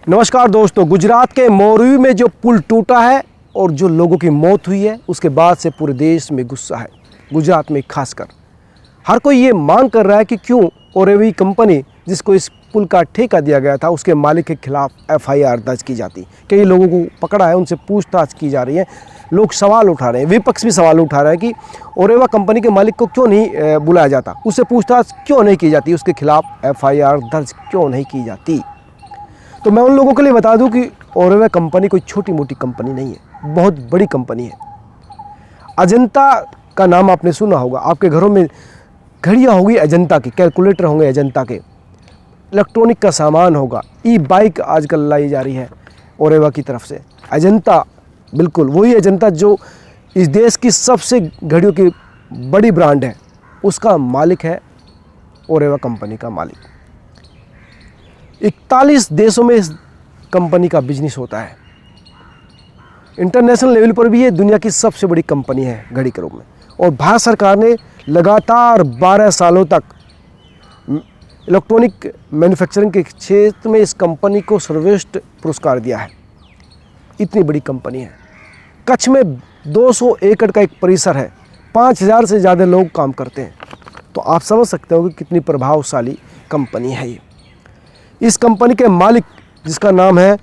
नमस्कार दोस्तों, गुजरात के मोरबी में जो पुल टूटा है और जो लोगों की मौत हुई है उसके बाद से पूरे देश में गुस्सा है। गुजरात में खासकर हर कोई ये मांग कर रहा है कि क्यों ओरेवा कंपनी जिसको इस पुल का ठेका दिया गया था उसके मालिक के खिलाफ एफआईआर दर्ज की जाती। कई लोगों को पकड़ा है, उनसे पूछताछ की जा रही है। लोग सवाल उठा रहे हैं, विपक्ष भी सवाल उठा रहा है कि ओरेवा कंपनी के मालिक को क्यों नहीं बुलाया जाता, उससे पूछताछ क्यों नहीं की जाती, उसके खिलाफ एफआईआर दर्ज क्यों नहीं की जाती। तो मैं उन लोगों के लिए बता दूं कि ओरेवा कंपनी कोई छोटी मोटी कंपनी नहीं है, बहुत बड़ी कंपनी है। अजंता का नाम आपने सुना होगा, आपके घरों में घड़ियाँ होगी अजंता की, कैलकुलेटर होंगे अजंता के, इलेक्ट्रॉनिक का सामान होगा, ई बाइक आजकल लाई जा रही है ओरेवा की तरफ से। अजंता बिल्कुल वही अजंता जो इस देश की सबसे घड़ियों की बड़ी ब्रांड है, उसका मालिक है ओरेवा कंपनी का मालिक। 41 देशों में इस कंपनी का बिजनेस होता है। इंटरनेशनल लेवल पर भी ये दुनिया की सबसे बड़ी कंपनी है घड़ी के रूप में। और भारत सरकार ने लगातार 12 सालों तक इलेक्ट्रॉनिक मैन्युफैक्चरिंग के क्षेत्र में इस कंपनी को सर्वश्रेष्ठ पुरस्कार दिया है। इतनी बड़ी कंपनी है। कच्छ में 200 एकड़ का एक परिसर है, 5000 से ज़्यादा लोग काम करते हैं। तो आप समझ सकते हो कि कितनी प्रभावशाली कंपनी है ये। इस कंपनी के मालिक जिसका नाम है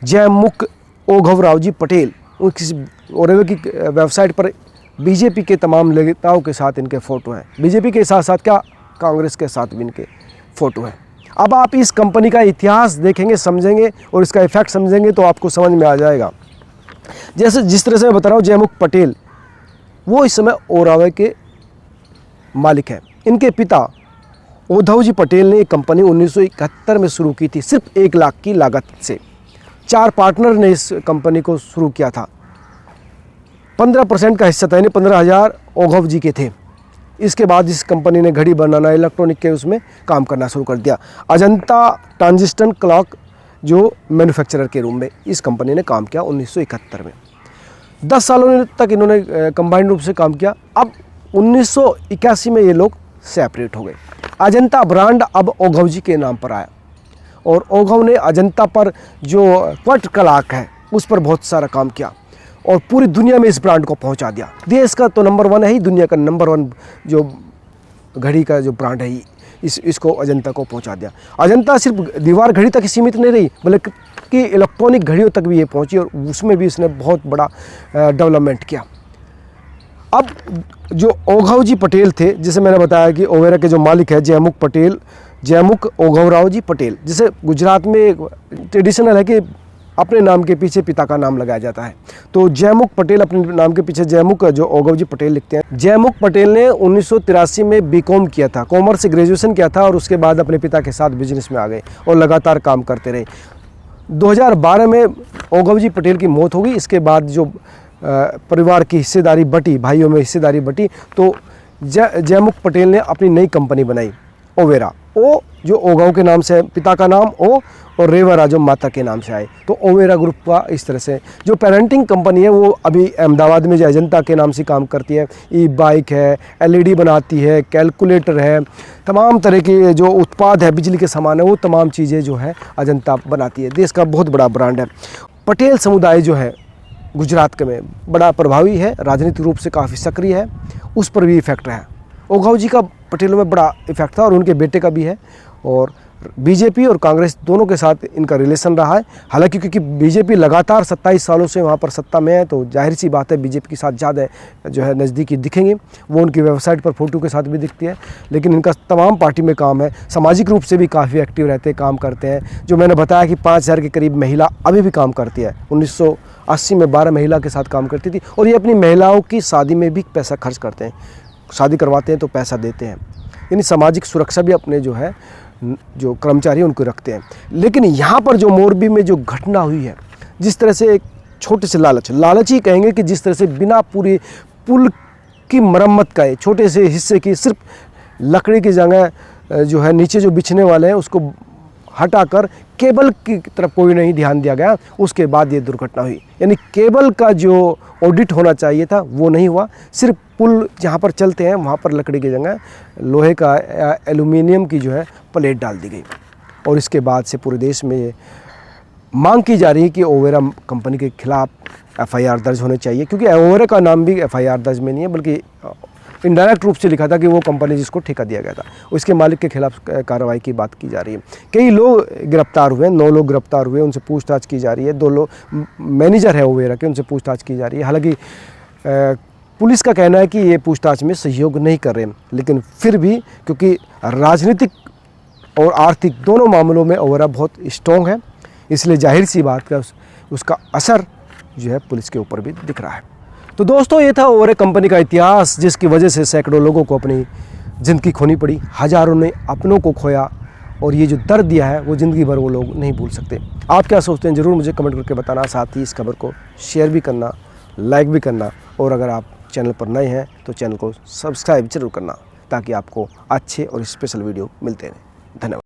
जयमुख ओघवराव जी पटेल, ओरेवा की वेबसाइट पर बीजेपी के तमाम नेताओं के साथ इनके फ़ोटो हैं। बीजेपी के साथ साथ क्या, कांग्रेस के साथ भी इनके फ़ोटो हैं। अब आप इस कंपनी का इतिहास देखेंगे, समझेंगे और इसका इफेक्ट समझेंगे तो आपको समझ में आ जाएगा। जैसे जिस तरह से मैं बता रहा हूँ, जयमुख पटेल वो इस समय ओरेवा के मालिक हैं। इनके पिता उद्धव जी पटेल ने एक कंपनी 1971 में शुरू की थी, सिर्फ 1 लाख की लागत से। 4 पार्टनर ने इस कंपनी को शुरू किया था। 15% का हिस्सा था, यानी 15,000 उद्धव जी के थे। इसके बाद इस कंपनी ने घड़ी बनाना, इलेक्ट्रॉनिक के उसमें काम करना शुरू कर दिया। अजंता ट्रांजिस्टर क्लॉक जो मैन्युफैक्चरर के रूप में इस कंपनी ने काम किया 1971 में। 10 सालों तक इन्होंने कंबाइंड रूप से काम किया। अब 1981 में ये लोग सेपरेट हो गए। अजंता ब्रांड अब उद्धव जी के नाम पर आया और उद्धव ने अजंता पर जो क्वार्ट क्लॉक है उस पर बहुत सारा काम किया और पूरी दुनिया में इस ब्रांड को पहुंचा दिया। देश का तो नंबर 1 है ही, दुनिया का नंबर 1 जो घड़ी का जो ब्रांड है इसको अजंता को पहुंचा दिया। अजंता सिर्फ दीवार घड़ी तक ही सीमित नहीं रही, बल्कि इलेक्ट्रॉनिक घड़ियों तक भी ये पहुंची और उसमें भी इसने बहुत बड़ा डेवलपमेंट किया। अब जो उद्धव जी पटेल थे, जिसे मैंने बताया कि ओरेवा के जो मालिक है जयमुख ओघवराव जी पटेल, जिसे गुजरात में ट्रेडिशनल है कि अपने नाम के पीछे पिता का नाम लगाया जाता है। तो जयमुख पटेल अपने नाम के पीछे जयमुख जो उद्धव जी पटेल लिखते हैं। जयमुख पटेल ने 1983 में बीकॉम किया था, कॉमर्स से ग्रेजुएशन किया था और उसके बाद अपने पिता के साथ बिजनेस में आ गए और लगातार काम करते रहे। 2012 में उद्धव जी पटेल की मौत हो गई। इसके बाद जो परिवार की हिस्सेदारी बटी, भाइयों में हिस्सेदारी बटी, तो जयमुख पटेल ने अपनी नई कंपनी बनाई ओरेवा। ओ जो ओघव के नाम से पिता का नाम ओ और रेवा जो माता के नाम से आए, तो ओरेवा ग्रुप का इस तरह से जो पेरेंटिंग कंपनी है वो अभी अहमदाबाद में जो अजंता के नाम से काम करती है। ई बाइक है, एलईडी बनाती है, कैलकुलेटर है, तमाम तरह के जो उत्पाद है, बिजली के सामान है, वो तमाम चीज़ें जो है अजंता बनाती है। देश का बहुत बड़ा ब्रांड है। पटेल समुदाय जो है गुजरात के में बड़ा प्रभावी है, राजनीतिक रूप से काफ़ी सक्रिय है, उस पर भी इफेक्ट रहा है। उद्धव जी का पटेलों में बड़ा इफेक्ट था और उनके बेटे का भी है। और बीजेपी और कांग्रेस दोनों के साथ इनका रिलेशन रहा है। हालांकि क्योंकि बीजेपी लगातार 27 सालों से वहाँ पर सत्ता में है, तो जाहिर सी बात है बीजेपी के साथ ज़्यादा जो है नज़दीकी दिखेंगे। वो उनकी वेबसाइट पर फ़ोटो के साथ भी दिखती है। लेकिन इनका तमाम पार्टी में काम है, सामाजिक रूप से भी काफ़ी एक्टिव रहते हैं, काम करते हैं। जो मैंने बताया कि 5000 के करीब महिला अभी भी काम करती है। 1980 में 12 महिला के साथ काम करती थी और ये अपनी महिलाओं की शादी में भी पैसा खर्च करते हैं, शादी करवाते हैं तो पैसा देते हैं। यानी सामाजिक सुरक्षा भी अपने जो है जो कर्मचारी उनको रखते हैं। लेकिन यहाँ पर जो मोरबी में जो घटना हुई है, जिस तरह से एक छोटे से लालच ही कहेंगे कि जिस तरह से बिना पूरी पुल की मरम्मत का छोटे से हिस्से की सिर्फ लकड़ी की जगह जो है नीचे जो बिछने वाले हैं उसको हटाकर केबल की तरफ कोई नहीं ध्यान दिया गया, उसके बाद ये दुर्घटना हुई। यानी केबल का जो ऑडिट होना चाहिए था वो नहीं हुआ, सिर्फ पुल जहाँ पर चलते हैं वहाँ पर लकड़ी की जगह लोहे का एल्यूमिनियम की जो है प्लेट डाल दी गई और इसके बाद से पूरे देश में मांग की जा रही है कि ओवेरा कंपनी के खिलाफ एफआईआर दर्ज होने चाहिए, क्योंकि ओवेरा का नाम भी एफआईआर दर्ज में नहीं है, बल्कि इनडायरेक्ट रूप से लिखा था कि वो कंपनी जिसको ठेका दिया गया था उसके मालिक के खिलाफ कार्रवाई की बात की जा रही है। कई लोग गिरफ्तार हुए, 9 लोग गिरफ्तार हुए, उनसे पूछताछ की जा रही है। 2 लोग मैनेजर है ओवेरा के, उनसे पूछताछ की जा रही है। हालांकि पुलिस का कहना है कि ये पूछताछ में सहयोग नहीं कर रहे, लेकिन फिर भी क्योंकि राजनीतिक और आर्थिक दोनों मामलों में ओवेरा बहुत स्ट्रॉन्ग है, इसलिए जाहिर सी बात का उसका असर जो है पुलिस के ऊपर भी दिख रहा है। तो दोस्तों, ये था ओवेरा कंपनी का इतिहास, जिसकी वजह से सैकड़ों लोगों को अपनी ज़िंदगी खोनी पड़ी, हज़ारों ने अपनों को खोया, और ये जो दर्द दिया है वो ज़िंदगी भर वो लोग नहीं भूल सकते। आप क्या सोचते हैं, ज़रूर मुझे कमेंट करके बताना। साथ ही इस खबर को शेयर भी करना, लाइक भी करना, और अगर आप चैनल पर नए हैं तो चैनल को सब्सक्राइब जरूर करना, ताकि आपको अच्छे और स्पेशल वीडियो मिलते रहें। धन्यवाद।